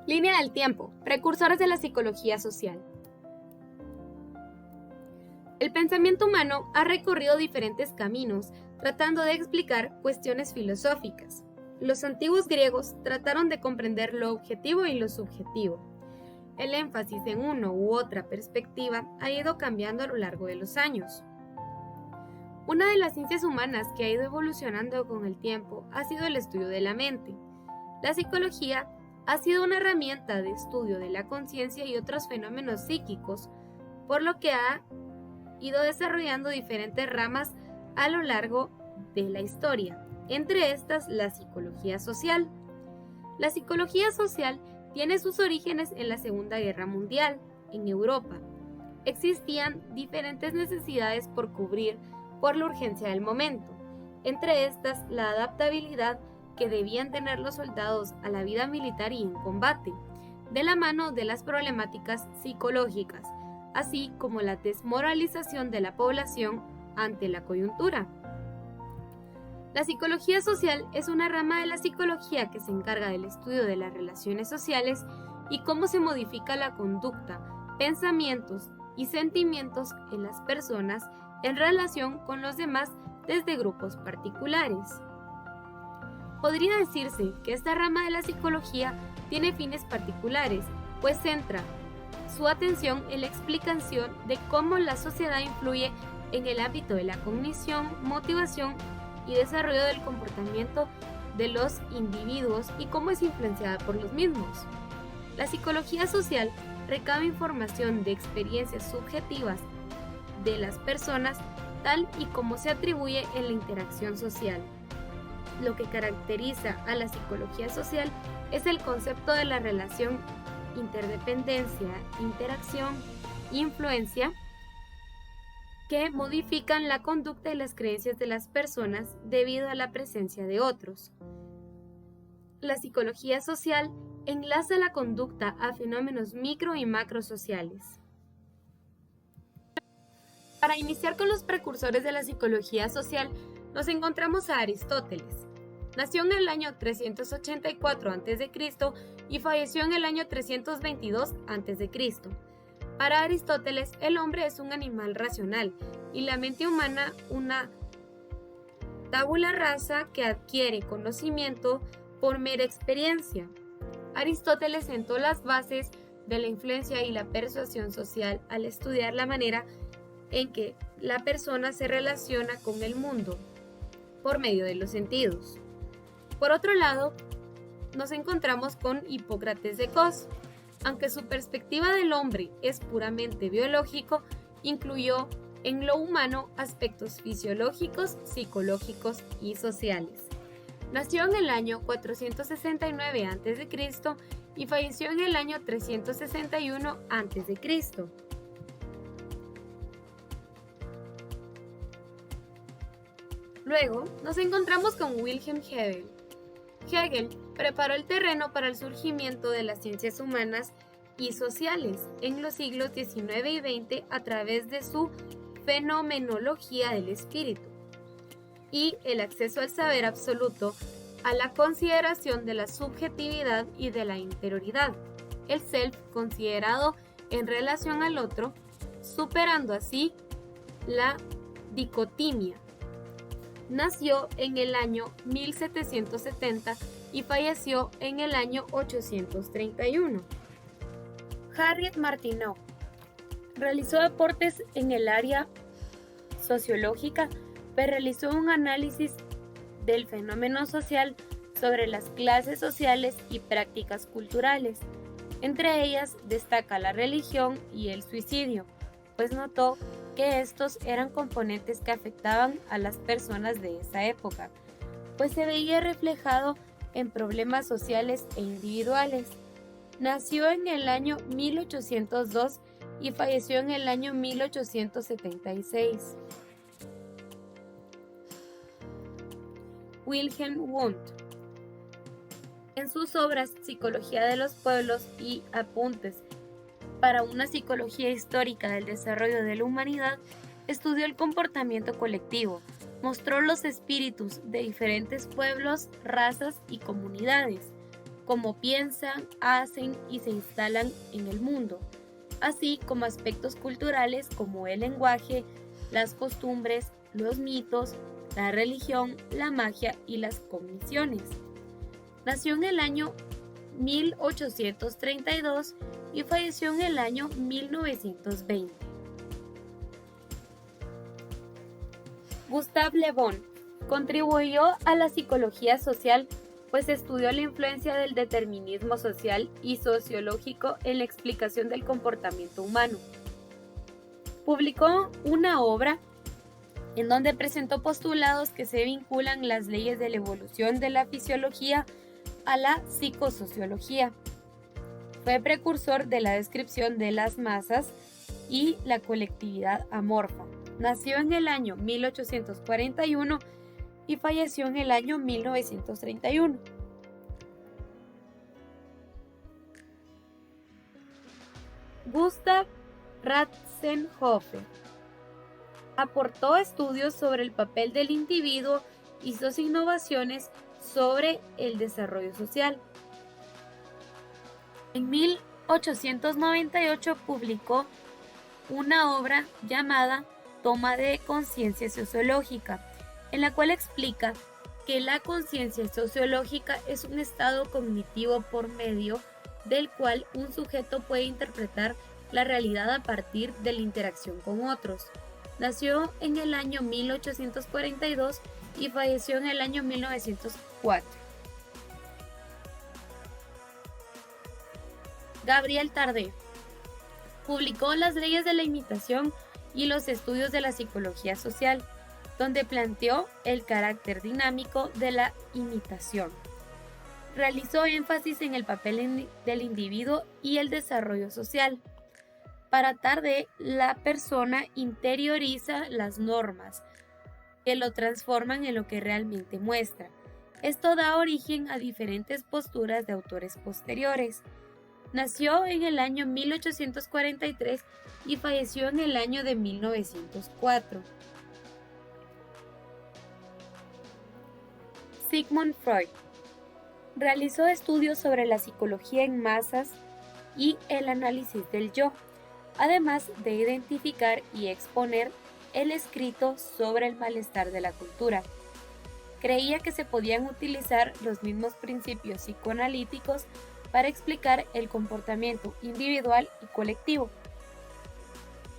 Línea del tiempo, precursores de la psicología social. El pensamiento humano ha recorrido diferentes caminos tratando de explicar cuestiones filosóficas. Los antiguos griegos trataron de comprender lo objetivo y lo subjetivo. El énfasis en una u otra perspectiva ha ido cambiando a lo largo de los años. Una de las ciencias humanas que ha ido evolucionando con el tiempo ha sido el estudio de la mente. La psicología ha sido una herramienta de estudio de la conciencia y otros fenómenos psíquicos, por lo que ha ido desarrollando diferentes ramas a lo largo de la historia, entre estas la psicología social. La psicología social tiene sus orígenes en la Segunda Guerra Mundial, en Europa. Existían diferentes necesidades por cubrir por la urgencia del momento, entre estas la adaptabilidad que debían tener los soldados a la vida militar y en combate, de la mano de las problemáticas psicológicas, así como la desmoralización de la población ante la coyuntura. La psicología social es una rama de la psicología que se encarga del estudio de las relaciones sociales y cómo se modifica la conducta, pensamientos y sentimientos en las personas en relación con los demás desde grupos particulares. Podría decirse que esta rama de la psicología tiene fines particulares, pues centra su atención en la explicación de cómo la sociedad influye en el ámbito de la cognición, motivación y desarrollo del comportamiento de los individuos y cómo es influenciada por los mismos. La psicología social recaba información de experiencias subjetivas de las personas tal y como se atribuye en la interacción social. Lo que caracteriza a la psicología social es el concepto de la relación, interdependencia, interacción, influencia, que modifican la conducta y las creencias de las personas debido a la presencia de otros. La psicología social enlaza la conducta a fenómenos micro y macrosociales. Para iniciar con los precursores de la psicología social, nos encontramos a Aristóteles. Nació en el año 384 a.C. y falleció en el año 322 a.C. Para Aristóteles, el hombre es un animal racional y la mente humana una tabula rasa que adquiere conocimiento por mera experiencia. Aristóteles sentó las bases de la influencia y la persuasión social al estudiar la manera en que la persona se relaciona con el mundo por medio de los sentidos. Por otro lado, nos encontramos con Hipócrates de Cos. Aunque su perspectiva del hombre es puramente biológico, incluyó en lo humano aspectos fisiológicos, psicológicos y sociales. Nació en el año 469 a.C. y falleció en el año 361 a.C. Luego nos encontramos con Wilhelm Hegel. Hegel preparó el terreno para el surgimiento de las ciencias humanas y sociales en los siglos XIX y XX a través de su fenomenología del espíritu y el acceso al saber absoluto, a la consideración de la subjetividad y de la interioridad, el self considerado en relación al otro, superando así la dicotomía. Nació en el año 1770 y falleció en el año 831. Harriet Martineau realizó aportes en el área sociológica, pero realizó un análisis del fenómeno social sobre las clases sociales y prácticas culturales. Entre ellas destaca la religión y el suicidio, pues notó que estos eran componentes que afectaban a las personas de esa época, pues se veía reflejado en problemas sociales e individuales. Nació en el año 1802 y falleció en el año 1876. Wilhelm Wundt. En sus obras Psicología de los pueblos y Apuntes para una psicología histórica del desarrollo de la humanidad, estudió el comportamiento colectivo, mostró los espíritus de diferentes pueblos, razas y comunidades, cómo piensan, hacen y se instalan en el mundo, así como aspectos culturales como el lenguaje, las costumbres, los mitos, la religión, la magia y las cogniciones. Nació en el año 1832 y falleció en el año 1920. Gustave Le Bon contribuyó a la psicología social, pues estudió la influencia del determinismo social y sociológico en la explicación del comportamiento humano. Publicó una obra en donde presentó postulados que se vinculan las leyes de la evolución de la fisiología a la psicosociología. Fue precursor de la descripción de las masas y la colectividad amorfa. Nació en el año 1841 y falleció en el año 1931. Gustav Ratzenhofer aportó estudios sobre el papel del individuo y sus innovaciones sobre el desarrollo social. En 1898 publicó una obra llamada Toma de conciencia sociológica, en la cual explica que la conciencia sociológica es un estado cognitivo por medio del cual un sujeto puede interpretar la realidad a partir de la interacción con otros. Nació en el año 1842 y falleció en el año 1904. Gabriel Tarde publicó Las leyes de la imitación y los estudios de la psicología social, donde planteó el carácter dinámico de la imitación. Realizó énfasis en el papel del individuo y el desarrollo social. Para Tarde, la persona interioriza las normas, que lo transforman en lo que realmente muestra. Esto da origen a diferentes posturas de autores posteriores. Nació en el año 1843 y falleció en el año de 1904. Sigmund Freud realizó estudios sobre la psicología en masas y el análisis del yo, además de identificar y exponer el escrito sobre el malestar de la cultura. Creía que se podían utilizar los mismos principios psicoanalíticos para explicar el comportamiento individual y colectivo.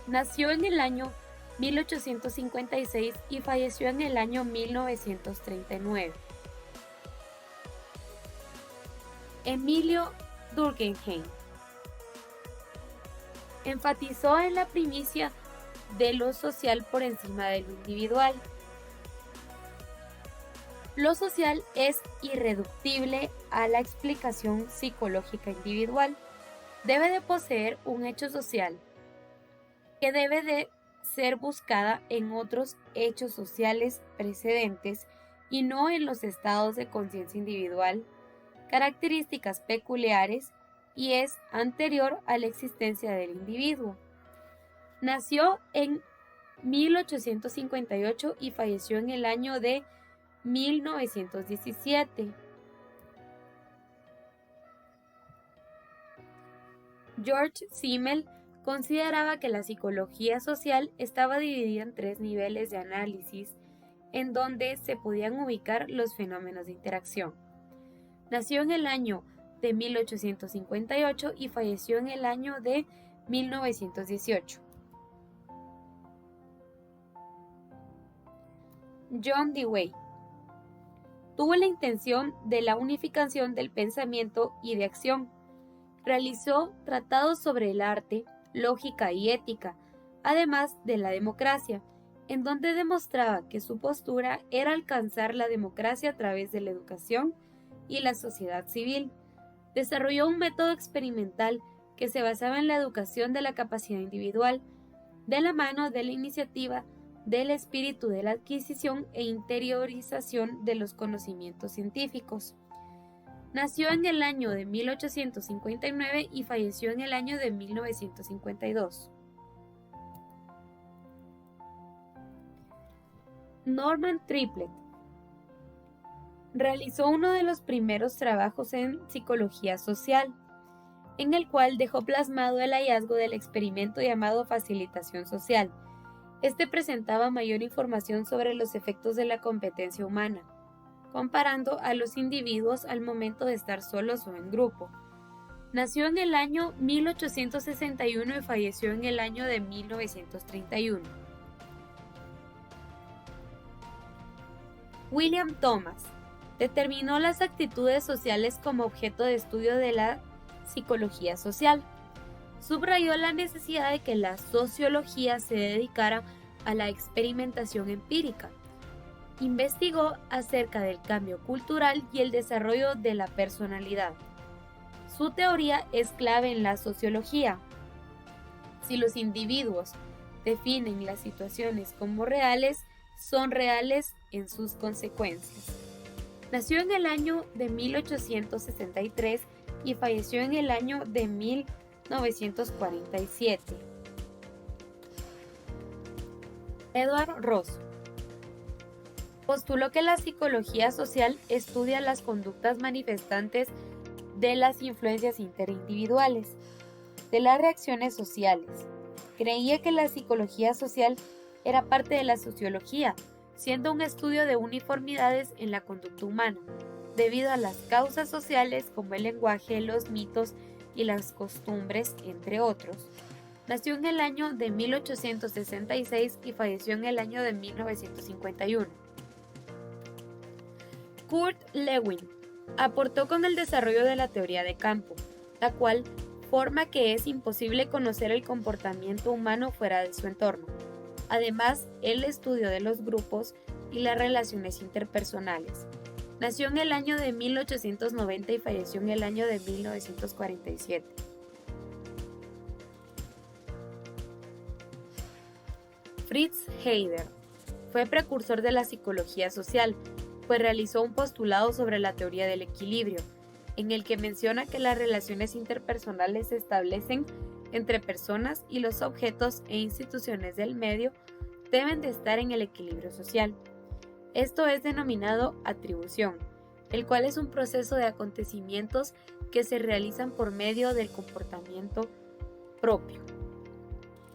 Nació en el año 1856 y falleció en el año 1939. Emilio Durkheim enfatizó en la primicia de lo social por encima de lo individual. Lo social es irreductible a la explicación psicológica individual. Debe de poseer un hecho social que debe de ser buscada en otros hechos sociales precedentes y no en los estados de conciencia individual, características peculiares y es anterior a la existencia del individuo. Nació en 1858 y falleció en el año de 1917. George Simmel consideraba que la psicología social estaba dividida en 3 niveles de análisis en donde se podían ubicar los fenómenos de interacción. Nació en el año de 1858 y falleció en el año de 1918. John Dewey tuvo la intención de la unificación del pensamiento y de acción. Realizó tratados sobre el arte, lógica y ética, además de la democracia, en donde demostraba que su postura era alcanzar la democracia a través de la educación y la sociedad civil. Desarrolló un método experimental que se basaba en la educación de la capacidad individual, de la mano de la iniciativa, del espíritu de la adquisición e interiorización de los conocimientos científicos. Nació en el año de 1859 y falleció en el año de 1952. Norman Triplett Realizó uno de los primeros trabajos en psicología social, en el cual dejó plasmado el hallazgo del experimento llamado facilitación social. Este presentaba mayor información sobre los efectos de la competencia humana, comparando a los individuos al momento de estar solos o en grupo. Nació en el año 1861 y falleció en el año de 1931. William Thomas determinó las actitudes sociales como objeto de estudio de la psicología social. Subrayó la necesidad de que la sociología se dedicara a la experimentación empírica. Investigó acerca del cambio cultural y el desarrollo de la personalidad. Su teoría es clave en la sociología. Si los individuos definen las situaciones como reales, son reales en sus consecuencias. Nació en el año de 1863 y falleció en el año de 1947. Edward Rosso postuló que la psicología social estudia las conductas manifestantes de las influencias interindividuales, de las reacciones sociales. Creía que la psicología social era parte de la sociología, siendo un estudio de uniformidades en la conducta humana, debido a las causas sociales como el lenguaje, los mitos y las costumbres, entre otros. Nació en el año de 1866 y falleció en el año de 1951. Kurt Lewin aportó con el desarrollo de la teoría de campo, la cual forma que es imposible conocer el comportamiento humano fuera de su entorno. Además, el estudio de los grupos y las relaciones interpersonales. Nació en el año de 1890 y falleció en el año de 1947. Fritz Heider fue precursor de la psicología social, pues realizó un postulado sobre la teoría del equilibrio, en el que menciona que las relaciones interpersonales se establecen entre personas y los objetos e instituciones del medio deben de estar en el equilibrio social. Esto es denominado atribución, el cual es un proceso de acontecimientos que se realizan por medio del comportamiento propio.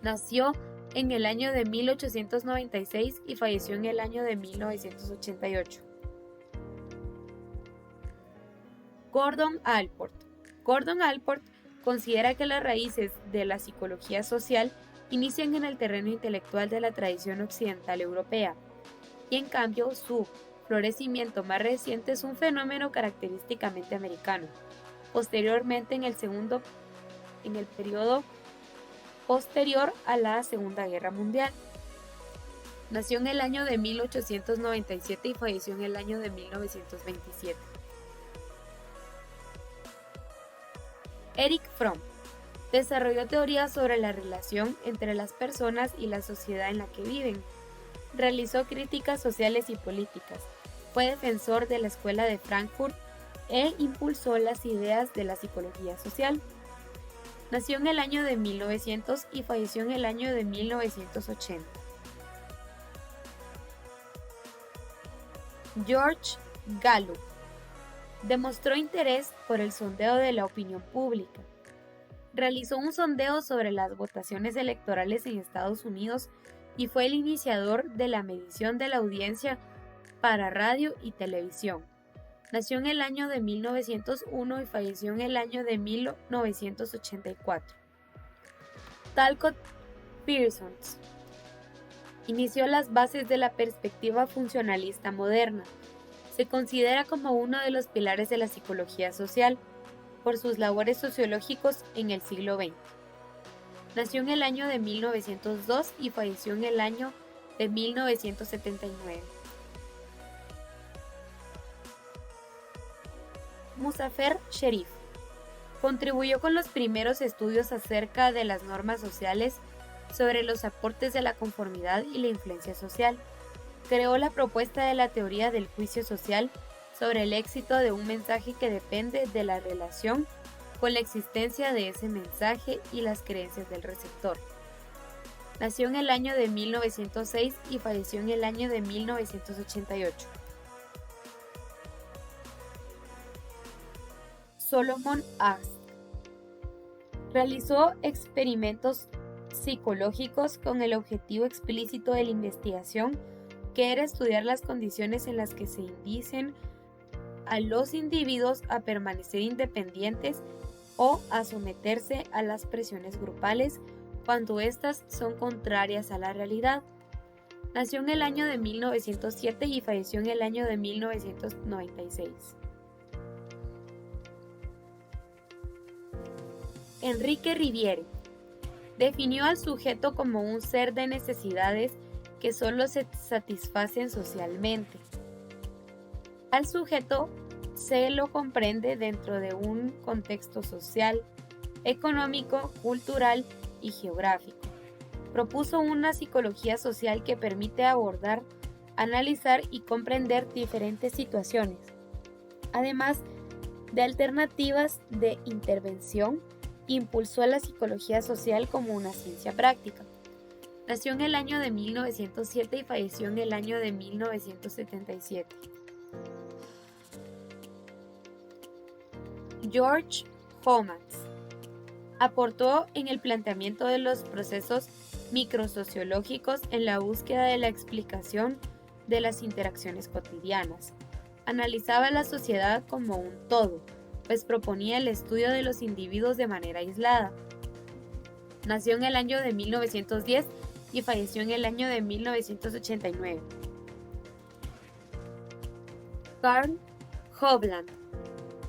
Nació en el año de 1896 y falleció en el año de 1988. Gordon Allport. Gordon Allport considera que las raíces de la psicología social inician en el terreno intelectual de la tradición occidental europea, y en cambio su florecimiento más reciente es un fenómeno característicamente americano, posteriormente en el periodo posterior a la Segunda Guerra Mundial. Nació en el año de 1897 y falleció en el año de 1927. Erich Fromm desarrolló teorías sobre la relación entre las personas y la sociedad en la que viven. Realizó críticas sociales y políticas. Fue defensor de la Escuela de Frankfurt e impulsó las ideas de la psicología social. Nació en el año de 1900 y falleció en el año de 1980. George Gallup demostró interés por el sondeo de la opinión pública. Realizó un sondeo sobre las votaciones electorales en Estados Unidos y fue el iniciador de la medición de la audiencia para radio y televisión. Nació en el año de 1901 y falleció en el año de 1984. Talcott Parsons inició las bases de la perspectiva funcionalista moderna. Se considera como uno de los pilares de la psicología social por sus labores sociológicos en el siglo XX. Nació en el año de 1902 y falleció en el año de 1979. Muzafer Sherif contribuyó con los primeros estudios acerca de las normas sociales sobre los aportes de la conformidad y la influencia social. Creó la propuesta de la teoría del juicio social sobre el éxito de un mensaje que depende de la relación con la existencia de ese mensaje y las creencias del receptor. Nació en el año de 1906 y falleció en el año de 1988. Solomon Asch realizó experimentos psicológicos con el objetivo explícito de la investigación, que era estudiar las condiciones en las que se inducen a los individuos a permanecer independientes o a someterse a las presiones grupales cuando éstas son contrarias a la realidad. Nació en el año de 1907 y falleció en el año de 1996. Enrique Riviere definió al sujeto como un ser de necesidades que solo se satisfacen socialmente. Al sujeto se lo comprende dentro de un contexto social, económico, cultural y geográfico. Propuso una psicología social que permite abordar, analizar y comprender diferentes situaciones, además de alternativas de intervención. Impulsó a la psicología social como una ciencia práctica. Nació en el año de 1907 y falleció en el año de 1977. George Homans aportó en el planteamiento de los procesos microsociológicos en la búsqueda de la explicación de las interacciones cotidianas. Analizaba la sociedad como un todo, pues proponía el estudio de los individuos de manera aislada. Nació en el año de 1910 y falleció en el año de 1989. Carl Hovland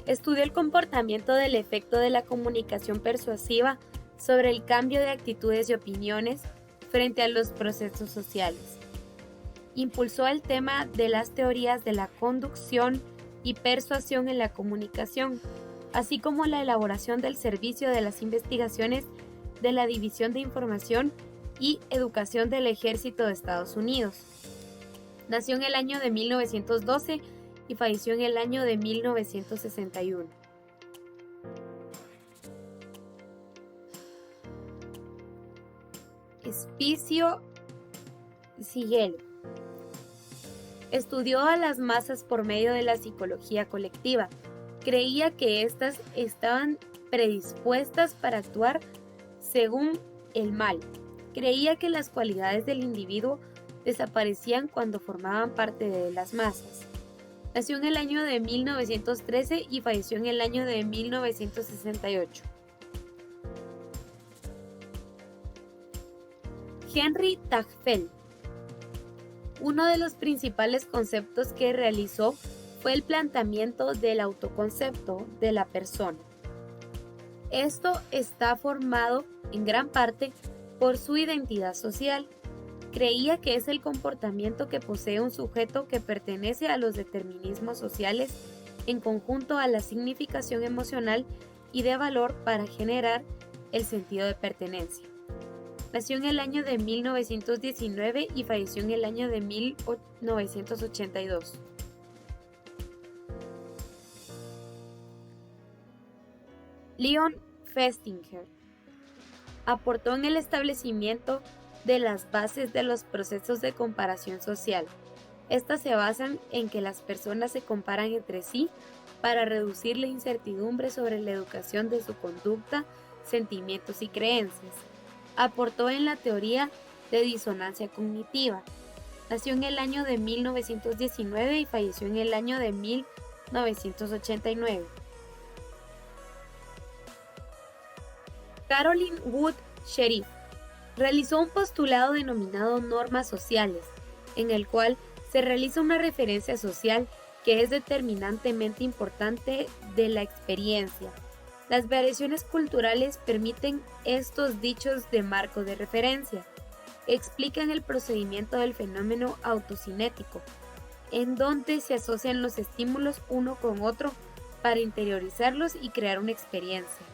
estudió el comportamiento del efecto de la comunicación persuasiva sobre el cambio de actitudes y opiniones frente a los procesos sociales. Impulsó el tema de las teorías de la conducción y persuasión en la comunicación, así como la elaboración del servicio de las investigaciones de la División de Información y Educación del Ejército de Estados Unidos. Nació en el año de 1912 y falleció en el año de 1961. Spicio Siegel estudió a las masas por medio de la psicología colectiva. Creía que éstas estaban predispuestas para actuar según el mal. Creía que las cualidades del individuo desaparecían cuando formaban parte de las masas. Nació en el año de 1913 y falleció en el año de 1968. Henry Tajfel. Uno de los principales conceptos que realizó fue el planteamiento del autoconcepto de la persona. Esto está formado en gran parte por su identidad social. Creía que es el comportamiento que posee un sujeto que pertenece a los determinismos sociales en conjunto a la significación emocional y de valor para generar el sentido de pertenencia. Nació en el año de 1919 y falleció en el año de 1982. Leon Festinger aportó en el establecimiento de las bases de los procesos de comparación social. Estas se basan en que las personas se comparan entre sí para reducir la incertidumbre sobre la educación de su conducta, sentimientos y creencias. Aportó en la teoría de disonancia cognitiva. Nació en el año de 1919 y falleció en el año de 1989. Caroline Wood Sherif realizó un postulado denominado normas sociales, en el cual se realiza una referencia social que es determinantemente importante de la experiencia. Las variaciones culturales permiten estos dichos de marco de referencia. Explican el procedimiento del fenómeno autocinético, en donde se asocian los estímulos uno con otro para interiorizarlos y crear una experiencia.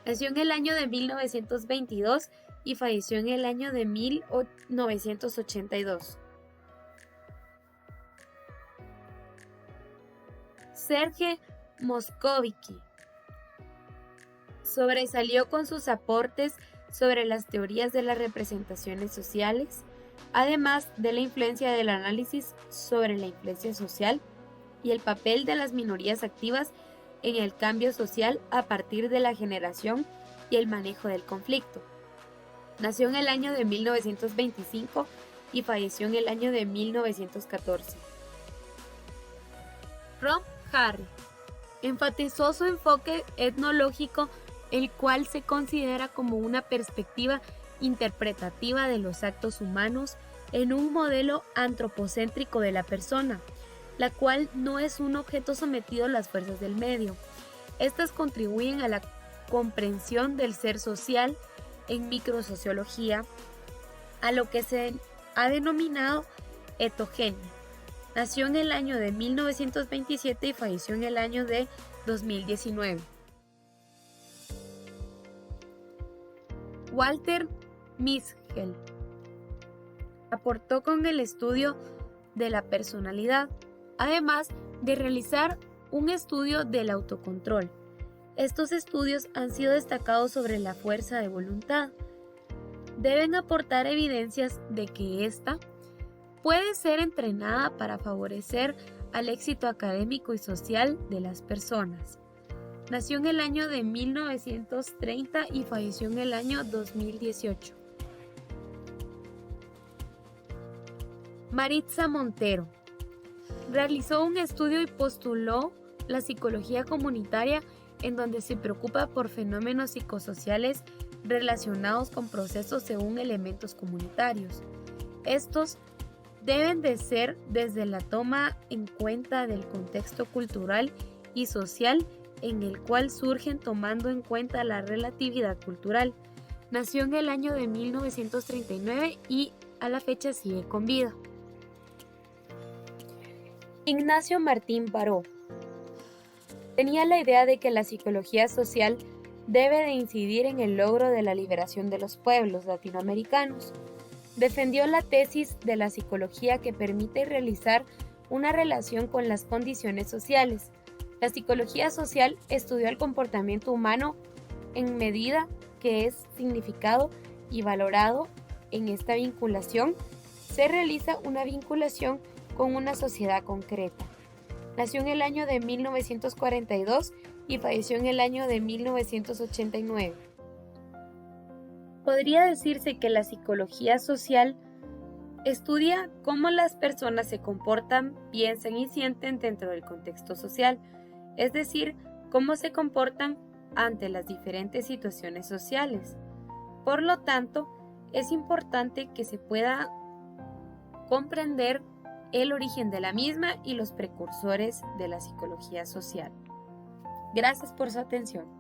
Nació en el año de 1922 y falleció en el año de 1982. Serge Moscovici sobresalió con sus aportes sobre las teorías de las representaciones sociales, además de la influencia del análisis sobre la influencia social y el papel de las minorías activas en el cambio social a partir de la generación y el manejo del conflicto. Nació en el año de 1925 y falleció en el año de 1914. Ron Harry enfatizó su enfoque etnológico, el cual se considera como una perspectiva interpretativa de los actos humanos en un modelo antropocéntrico de la persona, la cual no es un objeto sometido a las fuerzas del medio. Estas contribuyen a la comprensión del ser social en microsociología, a lo que se ha denominado etogenia. Nació en el año de 1927 y falleció en el año de 2019. Walter Mischel aportó con el estudio de la personalidad, además de realizar un estudio del autocontrol. Estos estudios han sido destacados sobre la fuerza de voluntad. Deben aportar evidencias de que ésta puede ser entrenada para favorecer al éxito académico y social de las personas. Nació en el año de 1930 y falleció en el año 2018. Maritza Montero realizó un estudio y postuló la psicología comunitaria, en donde se preocupa por fenómenos psicosociales relacionados con procesos según elementos comunitarios. Estos deben de ser desde la toma en cuenta del contexto cultural y social en el cual surgen, tomando en cuenta la relatividad cultural. Nació en el año de 1939 y a la fecha sigue con vida. Ignacio Martín Baró tenía la idea de que la psicología social debe de incidir en el logro de la liberación de los pueblos latinoamericanos. Defendió la tesis de la psicología que permite realizar una relación con las condiciones sociales. La psicología social estudió el comportamiento humano en medida que es significado y valorado. En esta vinculación se realiza una vinculación con una sociedad concreta. Nació en el año de 1942 y falleció en el año de 1989. Podría decirse que la psicología social estudia cómo las personas se comportan, piensan y sienten dentro del contexto social, es decir, cómo se comportan ante las diferentes situaciones sociales. Por lo tanto, es importante que se pueda comprender el origen de la misma y los precursores de la psicología social. Gracias por su atención.